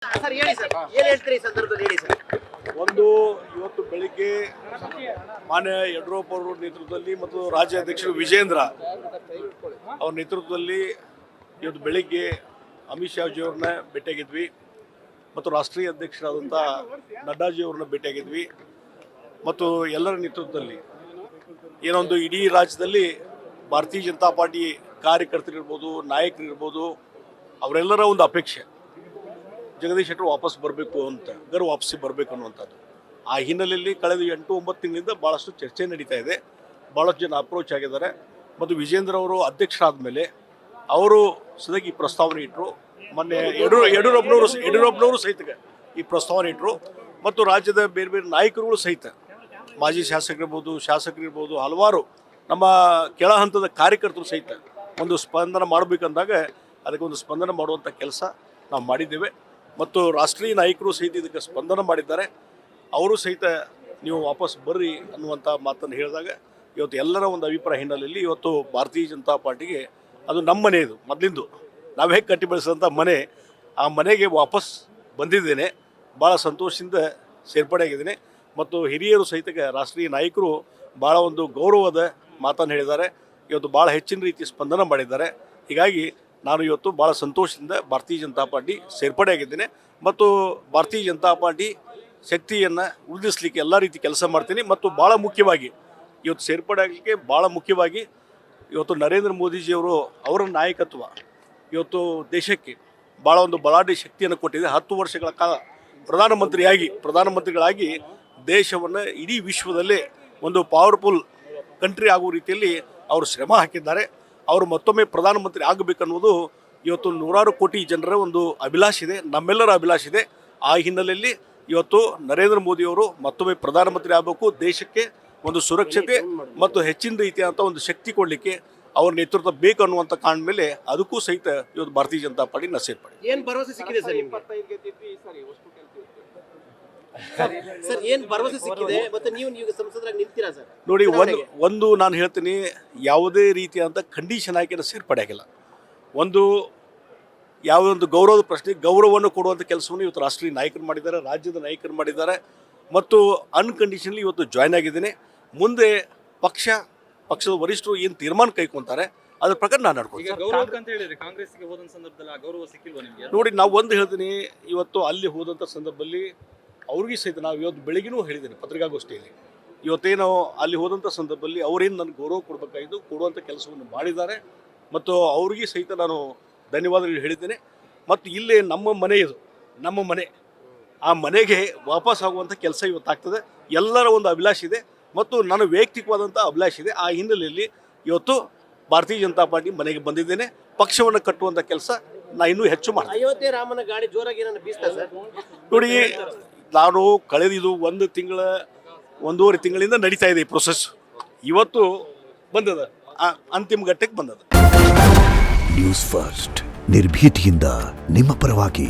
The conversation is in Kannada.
ಸರ್ ಹೇಳಿ ಸರ್, ಏನ್ ಹೇಳ್ತೀರಿ ಈ ಸಂದರ್ಭದಲ್ಲಿ ಹೇಳಿ ಸರ್. ಒಂದು ಇವತ್ತು ಬೆಳಿಗ್ಗೆ ಮಾನ್ಯ ಯಡಿಯೂರಪ್ಪ ಅವರ ನೇತೃತ್ವದಲ್ಲಿ ಮತ್ತು ರಾಜ್ಯಾಧ್ಯಕ್ಷರು ವಿಜೇಂದ್ರ ಅವ್ರ ನೇತೃತ್ವದಲ್ಲಿ ಇವತ್ತು ಬೆಳಿಗ್ಗೆ ಅಮಿತ್ ಶಾಜಿ ಅವ್ರನ್ನ ಭೇಟಿಯಾಗಿದ್ವಿ ಮತ್ತು ರಾಷ್ಟ್ರೀಯ ಅಧ್ಯಕ್ಷರಾದಂಥ ನಡ್ಡಾಜಿ ಅವ್ರನ್ನ ಭೇಟಿಯಾಗಿದ್ವಿ ಮತ್ತು ಎಲ್ಲರ ನೇತೃತ್ವದಲ್ಲಿ ಏನೊಂದು ಇಡೀ ರಾಜ್ಯದಲ್ಲಿ ಭಾರತೀಯ ಜನತಾ ಪಾರ್ಟಿ ಕಾರ್ಯಕರ್ತರಿರ್ಬೋದು, ನಾಯಕರಿರ್ಬೋದು, ಅವರೆಲ್ಲರ ಒಂದು ಅಪೇಕ್ಷೆ ಜಗದೀಶ್ ಶೆಟ್ಟರ್ ವಾಪಸ್ ಬರಬೇಕು ಅಂತ, ವಾಪಸ್ಸಿ ಬರಬೇಕು ಅನ್ನುವಂಥದ್ದು. ಆ ಹಿನ್ನೆಲೆಯಲ್ಲಿ ಕಳೆದ 8-9 ತಿಂಗಳಿಂದ ಭಾಳಷ್ಟು ಚರ್ಚೆ ನಡೀತಾ ಇದೆ. ಭಾಳಷ್ಟು ಜನ ಅಪ್ರೋಚ್ ಆಗಿದ್ದಾರೆ ಮತ್ತು ವಿಜೇಂದ್ರ ಅವರು ಅಧ್ಯಕ್ಷರಾದ ಮೇಲೆ ಅವರು ಸದ್ಯಕ್ಕೆ ಈ ಪ್ರಸ್ತಾವನೆ ಇಟ್ಟರು. ಮೊನ್ನೆ ಯಡಿಯೂರಪ್ಪನವರು ಸಹಿತ ಈ ಪ್ರಸ್ತಾವನೆ ಇಟ್ಟರು ಮತ್ತು ರಾಜ್ಯದ ಬೇರೆ ಬೇರೆ ನಾಯಕರುಗಳು ಸಹಿತ, ಮಾಜಿ ಶಾಸಕರಿರ್ಬೋದು, ಹಲವಾರು ನಮ್ಮ ಕೆಳ ಹಂತದ ಕಾರ್ಯಕರ್ತರು ಸಹಿತ ಒಂದು ಸ್ಪಂದನ ಮಾಡಬೇಕಂದಾಗ ಅದಕ್ಕೆ ಒಂದು ಸ್ಪಂದನ ಮಾಡುವಂಥ ಕೆಲಸ ನಾವು ಮಾಡಿದ್ದೇವೆ ಮತ್ತು ರಾಷ್ಟ್ರೀಯ ನಾಯಕರು ಸಹಿತ ಇದಕ್ಕೆ ಸ್ಪಂದನ ಮಾಡಿದ್ದಾರೆ. ಅವರು ಸಹಿತ ನೀವು ವಾಪಸ್ ಬರ್ರಿ ಅನ್ನುವಂಥ ಮಾತನ್ನು ಹೇಳಿದಾಗ ಇವತ್ತು ಎಲ್ಲರ ಒಂದು ಅಭಿಪ್ರಾಯ ಹಿನ್ನೆಲೆಯಲ್ಲಿ ಇವತ್ತು ಭಾರತೀಯ ಜನತಾ ಪಾರ್ಟಿಗೆ ಅದು ನಮ್ಮ ಮನೆ, ಇದು ಮೊದಲಿಂದು ನಾವು ಹೇಗೆ ಕಟ್ಟಿ ಬೆಳೆಸಿದಂಥ ಮನೆ, ಆ ಮನೆಗೆ ವಾಪಸ್ ಬಂದಿದ್ದೇನೆ. ಭಾಳ ಸಂತೋಷದಿಂದ ಸೇರ್ಪಡೆಯಾಗಿದ್ದೇನೆ ಮತ್ತು ಹಿರಿಯರು ಸಹಿತ ರಾಷ್ಟ್ರೀಯ ನಾಯಕರು ಭಾಳ ಒಂದು ಗೌರವದ ಮಾತನ್ನು ಹೇಳಿದ್ದಾರೆ. ಇವತ್ತು ಭಾಳ ಹೆಚ್ಚಿನ ರೀತಿ ಸ್ಪಂದನ ಮಾಡಿದ್ದಾರೆ. ಹೀಗಾಗಿ ನಾನು ಇವತ್ತು ಭಾಳ ಸಂತೋಷದಿಂದ ಭಾರತೀಯ ಜನತಾ ಪಾರ್ಟಿ ಸೇರ್ಪಡೆಯಾಗಿದ್ದೇನೆ ಮತ್ತು ಭಾರತೀಯ ಜನತಾ ಪಾರ್ಟಿ ಶಕ್ತಿಯನ್ನು ವೃದ್ಧಿಸಲಿಕ್ಕೆ ಎಲ್ಲ ರೀತಿ ಕೆಲಸ ಮಾಡ್ತೀನಿ ಮತ್ತು ಭಾಳ ಮುಖ್ಯವಾಗಿ ಇವತ್ತು ಸೇರ್ಪಡೆ ಆಗಲಿಕ್ಕೆ ಭಾಳ ಮುಖ್ಯವಾಗಿ ಇವತ್ತು ನರೇಂದ್ರ ಮೋದಿಜಿಯವರು ಅವರ ನಾಯಕತ್ವ ಇವತ್ತು ದೇಶಕ್ಕೆ ಭಾಳ ಒಂದು ಬಲಾಢ್ಯ ಶಕ್ತಿಯನ್ನು ಕೊಟ್ಟಿದೆ. 10 ವರ್ಷಗಳ ಕಾಲ ಪ್ರಧಾನಮಂತ್ರಿಗಳಾಗಿ ದೇಶವನ್ನು ಇಡೀ ವಿಶ್ವದಲ್ಲೇ ಒಂದು ಪವರ್ಫುಲ್ ಕಂಟ್ರಿ ಆಗುವ ರೀತಿಯಲ್ಲಿ ಅವರು ಶ್ರಮ ಹಾಕಿದ್ದಾರೆ. ಅವರು ಮತ್ತೊಮ್ಮೆ ಪ್ರಧಾನಮಂತ್ರಿ ಆಗಬೇಕನ್ನುವುದು ಇವತ್ತು 100 ಕೋಟಿ ಜನರ ಒಂದು ಅಭಿಲಾಷೆ ಇದೆ, ನಮ್ಮೆಲ್ಲರ ಅಭಿಲಾಷೆ ಇದೆ. ಆ ಹಿನ್ನೆಲೆಯಲ್ಲಿ ಇವತ್ತು ನರೇಂದ್ರ ಮೋದಿಯವರು ಮತ್ತೊಮ್ಮೆ ಪ್ರಧಾನಮಂತ್ರಿ ಆಗಬೇಕು, ದೇಶಕ್ಕೆ ಒಂದು ಸುರಕ್ಷತೆ ಮತ್ತು ಹೆಚ್ಚಿನ ರೀತಿಯಾದಂಥ ಒಂದು ಶಕ್ತಿ ಕೊಡಲಿಕ್ಕೆ ಅವ್ರ ನೇತೃತ್ವ ಬೇಕು ಅನ್ನುವಂಥ ಕಾರಣ ಮೇಲೆ ಅದಕ್ಕೂ ಸಹಿತ ಇವತ್ತು ಭಾರತೀಯ ಜನತಾ ಪಾರ್ಟಿ ಸೇರ್ಪಡೆ. ಏನ್ ಭರವಸೆ ಸಿಕ್ಕಿದೆ ಸರ್ ನಿಮ್ಗೆ? ಸರ್ ಏನ್ ಭರವಸೆ ಸಿಕ್ಕಿದೆ ಮತ್ತೆ ನೀವು ಸಂಸದರಾಗಿ ನಿಲ್ತೀರಾ ಸರ್? ನೋಡಿ, ಒಂದು ನಾನು ಹೇಳ್ತೀನಿ, ಯಾವುದೇ ರೀತಿಯಾದಂಥ ಕಂಡೀಷನ್ ಹಾಕಿ ಸೇರ್ಪಡೆ ಆಗಿಲ್ಲ. ಯಾವುದೇ ಒಂದು ಗೌರವದ ಪ್ರಶ್ನೆ, ಗೌರವವನ್ನು ಕೊಡುವಂಥ ಕೆಲಸವನ್ನು ಇವತ್ತು ರಾಷ್ಟ್ರೀಯ ನಾಯಕರು ಮಾಡಿದ್ದಾರೆ, ರಾಜ್ಯದ ನಾಯಕರು ಮಾಡಿದ್ದಾರೆ ಮತ್ತು ಅನ್ಕಂಡೀಷನ್ಲಿ ಇವತ್ತು ಜಾಯ್ನ್ ಆಗಿದ್ದೇನೆ. ಮುಂದೆ ಪಕ್ಷದ ವರಿಷ್ಠರು ಏನು ತೀರ್ಮಾನ ಕೈಗೊಂತಾರೆ ಅದ್ರ ಪ್ರಕಾರ ನಾನು ನಡ್ಕೊಳ್ತೀನಿ. ನೋಡಿ, ನಾವು ಒಂದು ಹೇಳ್ತೀನಿ, ಇವತ್ತು ಅಲ್ಲಿ ಹೋದಂಥ ಸಂದರ್ಭದಲ್ಲಿ ಅವ್ರಿಗೆ ಸಹಿತ ನಾವು ಇವತ್ತು ಬೆಳಗ್ಗೆನೂ ಹೇಳಿದ್ದೇನೆ ಪತ್ರಿಕಾಗೋಷ್ಠಿಯಲ್ಲಿ, ಇವತ್ತೇನೋ ಅಲ್ಲಿ ಹೋದಂಥ ಸಂದರ್ಭದಲ್ಲಿ ಅವರೇನು ನನಗೆ ಗೌರವ ಕೊಡಬೇಕಾಗಿದ್ದು ಕೊಡುವಂಥ ಕೆಲಸವನ್ನು ಮಾಡಿದ್ದಾರೆ ಮತ್ತು ಅವ್ರಿಗೆ ಸಹಿತ ನಾನು ಧನ್ಯವಾದಗಳು ಹೇಳಿದ್ದೇನೆ. ಮತ್ತು ಇಲ್ಲೇ ನಮ್ಮ ಮನೆ, ಆ ಮನೆಗೆ ವಾಪಸ್ ಆಗುವಂಥ ಕೆಲಸ ಇವತ್ತಾಗ್ತದೆ. ಎಲ್ಲರ ಒಂದು ಅಭಿಲಾಷೆ ಇದೆ ಮತ್ತು ನನ್ನ ವೈಯಕ್ತಿಕವಾದಂಥ ಅಭಿಲಾಷೆ ಇದೆ. ಆ ಹಿನ್ನೆಲೆಯಲ್ಲಿ ಇವತ್ತು ಭಾರತೀಯ ಜನತಾ ಪಾರ್ಟಿ ಮನೆಗೆ ಬಂದಿದ್ದೇನೆ. ಪಕ್ಷವನ್ನು ಕಟ್ಟುವಂಥ ಕೆಲಸ ನಾನು ಇನ್ನೂ ಹೆಚ್ಚು ಮಾಡ್ತೀನಿ. ಅಯೋಧ್ಯೆ ರಾಮನ ಗಾಡಿ ಜೋರಾಗಿ ಬೀಸ್ತಾ ಸರ್? ನೋಡಿ, ನಾನು ಕಳೆದಿದ್ದು 1.5 ತಿಂಗಳಿಂದ ನಡೀತಾ ಇದೆ ಈ ಪ್ರೊಸೆಸ್. ಇವತ್ತು ಬಂದದ, ಅಂತಿಮ ಘಟ್ಟಕ್ಕೆ ಬಂದದ. ನ್ಯೂಸ್ ಫಸ್ಟ್, ನಿರ್ಭೀತಿಯಿಂದ ನಿಮ್ಮ ಪರವಾಗಿ.